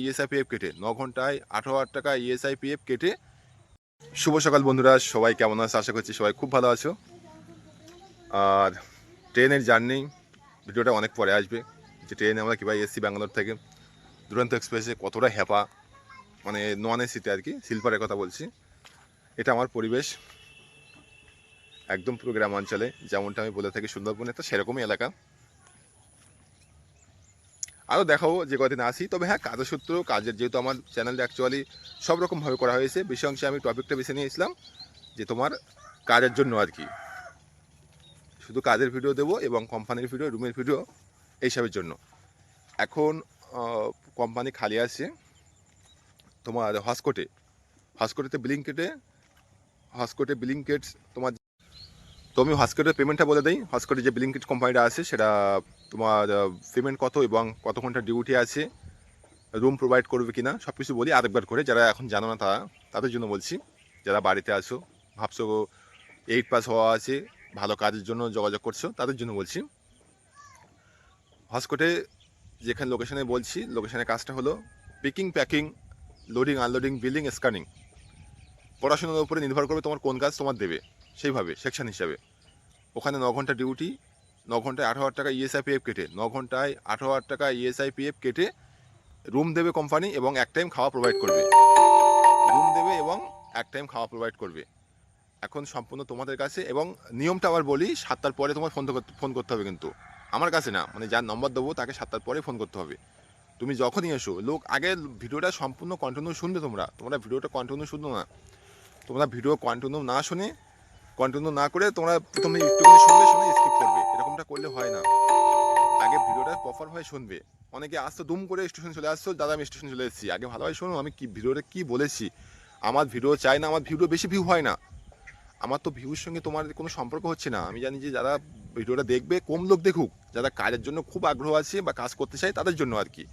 ইএসআইপিএফ কেটে 9 ঘন্টায় 18,000 টাকা ইএসআইপিএফ কেটে। শুভ সকাল বন্ধুরা, সবাই কেমন আছো? আশা করছি সবাই খুব ভালো আছো। আর ট্রেনের জার্নি ভিডিওটা অনেক পরে আসবে, যে ট্রেনে আমরা কীভাবে এসছি ব্যাঙ্গালোর থেকে। দুরন্ত এক্সপ্রেসে কতটা হ্যাপা, মানে নন এসিতে আর কি, স্লিপারের কথা বলছি। এটা আমার পরিবেশ একদম পুরো গ্রামাঞ্চলে, যেমনটা আমি বলে থাকি সুন্দরবনে, তো সেরকমই এলাকা। আরও দেখাবো যে কদিন আসি। তবে হ্যাঁ, কাজের সূত্র, কাজের যেহেতু আমার চ্যানেলটা অ্যাকচুয়ালি সব রকমভাবে করা হয়েছে, বেশি অংশে আমি টপিকটা বেছে নিয়েছিলাম যে তোমার কাজের জন্য আর কি, শুধু কাজের ভিডিও দেবো এবং কোম্পানির ভিডিও, রুমের ভিডিও এইসবের জন্য। এখন কোম্পানি খালি আছে তোমার হসকোটেতে ব্লিঙ্কেট তোমার। তো আমি হসকোটের পেমেন্টটা বলে দিই। হসকোটে যে ব্লিঙ্কেট কোম্পানিটা আছে সেটা তোমার পেমেন্ট কত এবং কত ঘন্টা ডিউটি আছে, রুম প্রোভাইড করবে কিনা, সব কিছু বলি আরেকবার করে। যারা এখন জানো না তাদের জন্য বলছি। যারা বাড়িতে আসো, ভাবছো 8 পাস হওয়া আছে, ভালো কাজের জন্য যোগাযোগ করছো, তাদের জন্য বলছি। হসকোটে যেখানে লোকেশনে বলছি, লোকেশনের কাজটা হলো picking, packing, loading, unloading, billing, scanning. পড়াশোনার উপরে নির্ভর করবে তোমার কোন কাজ তোমার দেবে, সেইভাবে সেকশন হিসাবে। ওখানে 9 ঘন্টা ডিউটি, 9 ঘন্টায় 18,000 টাকা ইএসআইপিএফ কেটে, 9 ঘন্টায় 18,000 টাকা ইএসআইপিএফ কেটে রুম দেবে কোম্পানি এবং এক টাইম খাওয়া প্রোভাইড করবে। এখন সম্পূর্ণ তোমাদের কাছে। এবং নিয়মটা আবার বলি, 7টার পরে তোমার ফোন করতে হবে, কিন্তু আমার কাছে না, মানে যার নম্বর দেবো তাকে 7টার পরে ফোন করতে হবে। তুমি যখনই এসো, লোক আগে ভিডিওটা সম্পূর্ণ কন্টিনিউ শুনবে। তোমরা ভিডিওটা কন্টিনিউ শুনো না। তোমরা ভিডিও কন্টিনিউ না করে তোমরা প্রথমে একটুখানি শুনে স্কিপ করবে। এরকমটা করলে হয় না। আগে ভিডিওটা প্রপারভাবে শুনবে। অনেকে আসতো দুম করে স্টেশন চলে আসছো, দাদা আমি স্টেশন চলে এসেছি। আগে ভালোভাবে শোনো আমি কি ভিডিওটা কি বলেছি। আমার ভিডিও চাই না, আমার ভিডিও বেশি ভিউ হয় না। আমার তো ভিউর সঙ্গে তোমার কোনো সম্পর্ক হচ্ছে না। আমি জানি যে যারা ভিডিওটা দেখবে, কম লোক দেখুক, যারা কাজের জন্য খুব আগ্রহ আছে বা কাজ করতে চাই তাদের জন্য আর কি।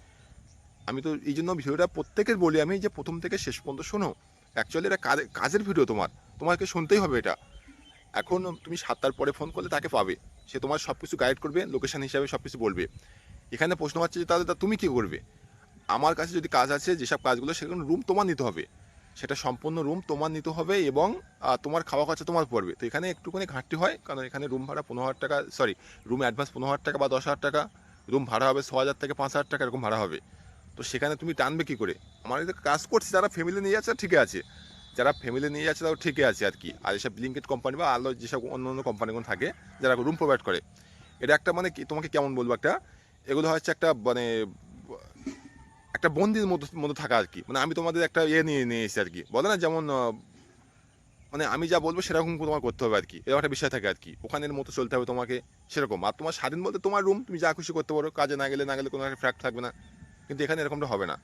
আমি তো এই জন্য ভিডিওটা প্রত্যেকের বলি আমি, যে প্রথম থেকে শেষ পর্যন্ত শোনো। অ্যাকচুয়ালি এটা কাজের ভিডিও, তোমাকে শুনতেই হবে এটা। এখন তুমি 7টার পরে ফোন করলে তাকে পাবে, সে তোমার সব কিছু গাইড করবে, লোকেশন হিসাবে সব কিছু বলবে। এখানে প্রশ্ন হচ্ছে যে তাহলে তুমি কী করবে। আমার কাছে যদি কাজ আছে, যেসব কাজগুলো, সেখানে রুম তোমার নিতে হবে, সেটা সম্পূর্ণ রুম তোমার নিতে হবে এবং তোমার খাওয়া খরচা তোমার পড়বে। তো এখানে একটুখানি ঘাটতি হয়, কারণ এখানে রুম ভাড়া 15,000 টাকা, সরি, রুম অ্যাডভান্স 15,000 টাকা বা 10,000 টাকা, রুম ভাড়া হবে 6,000 থেকে 5,000 টাকা, এরকম ভাড়া হবে। তো সেখানে তুমি টানবে কী করে। আমার এতে কাজ করছে যারা ফ্যামিলি নিয়ে যাচ্ছে ঠিকই আছে, তাও ঠিকই আছে আর কি। আর এসব ব্লিঙ্কেট কোম্পানি বা আলো যেসব অন্য অন্য কোম্পানিগুলো থাকে যারা রুম প্রোভাইড করে, এটা একটা মানে কি, তোমাকে কেমন বলবো, এগুলো হচ্ছে একটা বন্দির মধ্যে থাকা আর কি। মানে আমি তোমাদের একটা নিয়ে এসেছি আর কি, বলে না যেমন মানে আমি যা বলবো সেরকম তোমার করতে হবে আর কি, এরকম একটা বিষয় থাকে আর কি। ওখানের মতো চলতে হবে তোমাকে, সেরকম। আর তোমার স্বাধীন বলতে তোমার রুম, তুমি যা খুশি করতে পারো, কাজে না গেলে কোনো একটা ফ্যাক্ট থাকবে না। কিন্তু এখানে এরকমটা হবে না।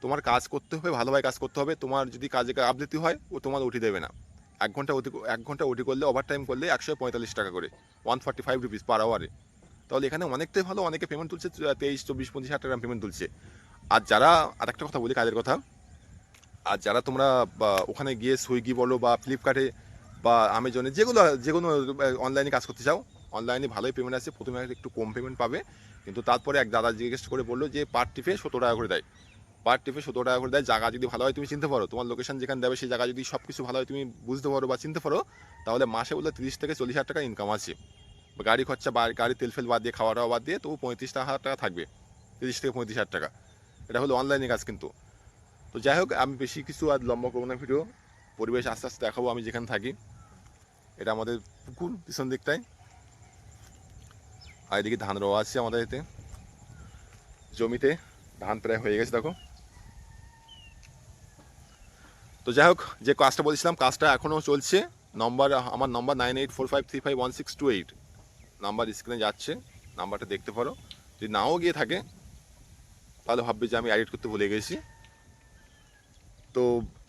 তোমার কাজ করতে হবে, ভালোভাবে কাজ করতে হবে। তোমার যদি কাজে আবৃত্তি হয়, ও তোমার উঠি দেবে না। 1 ঘন্টা ওটি করলে, ওভার টাইম করলে 145 টাকা করে, 145 রুপিস পার আওয়ারে। তাহলে এখানে অনেকটাই ভালো। অনেকে পেমেন্ট তুলছে 23, 24, 25 টাকা পেমেন্ট তুলছে। আর যারা, আরেকটা কথা বলি কাজের কথা, আর যারা তোমরা ওখানে গিয়ে সুইগি বলো বা ফ্লিপকার্টে বা অ্যামাজনে যে কোনো অনলাইনে কাজ করতে চাও, অনলাইনে ভালোই পেমেন্ট আছে। প্রথমে একটু কম পেমেন্ট পাবে, কিন্তু তারপরে এক দাদা জিজ্ঞেস করে বললো যে পার টিপে 17 টাকা করে দেয়। জায়গা যদি ভালো হয়, তুমি চিনতে পারো, তোমার লোকেশন যেখানে দেবে সেই জায়গা যদি সব কিছু ভালো হয়, তুমি বুঝতে পারো বা চিনতে পারো, তাহলে মাসে বললে 30 থেকে 40,000 টাকা ইনকাম আছে। গাড়ি খরচা বা গাড়ি তেল ফেল বাদ দিয়ে, খাওয়া দাওয়া বাদ দিয়ে, তবু 35,000 টাকা থাকবে, 30 থেকে 35,000 টাকা। এটা হলো অনলাইনে কাজ কিন্তু। তো যাই হোক, আমি বেশি কিছু আর লম্বা করবো না ভিডিও। পরিবেশ আস্তে আস্তে দেখাবো আমি যেখানে থাকি। এটা আমাদের পুকুর পিছন দিকটায়, আর এদিকে ধান রোয়া আছে আমাদের এতে জমিতে। ধান প্রায় হয়ে গেছে দেখো। তো যাই হোক, যে কাজটা বলছিলাম, কাজটা এখনও চলছে। আমার নম্বর 9845351628, নাম্বার স্ক্রিনে যাচ্ছে, নাম্বারটা দেখতে পারো। যদি নাও গিয়ে থাকে তাহলে ভাববে যে আমি এডিট করতে ভুলে গেছি। তো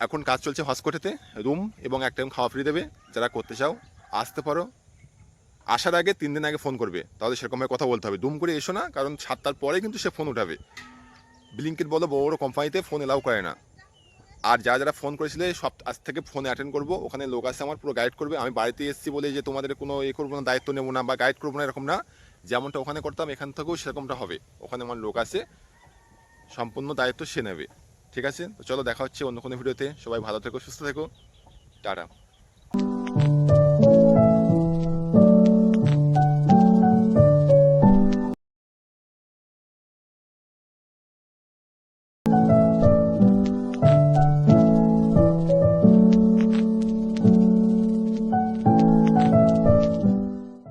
এখন কাজ চলছে হসকোটেতে, রুম এবং এক টাইম খাওয়া ফ্রি দেবে। যারা করতে চাও আসতে পারো। আসার আগে 3 দিন আগে ফোন করবে, তাহলে সেরকমভাবে কথা বলতে হবে। দুম করে এসো না, কারণ 7টার পরে কিন্তু সে ফোন উঠাবে। ব্লিঙ্কেট বলো, বড় বড় কোম্পানিতে ফোন এলাও করে না। আর যারা ফোন করেছিলে, সব আজ থেকে ফোনে অ্যাটেন্ড করবো। ওখানে লোক আছে আমার, পুরো গাইড করবে। আমি বাড়িতে এসেছি বলে যে তোমাদের কোনো করবো না, দায়িত্ব নেবো না বা গাইড করবো না, এরকম না। যেমনটা ওখানে করতাম এখান থেকেও সেরকমটা হবে। ওখানে আমার লোক আছে, সম্পূর্ণ দায়িত্ব সে নেবে। ঠিক আছে, তো চলো দেখা হচ্ছে অন্য কোনো ভিডিওতে। সবাই ভালো থেকো, সুস্থ থেকো, টাটা।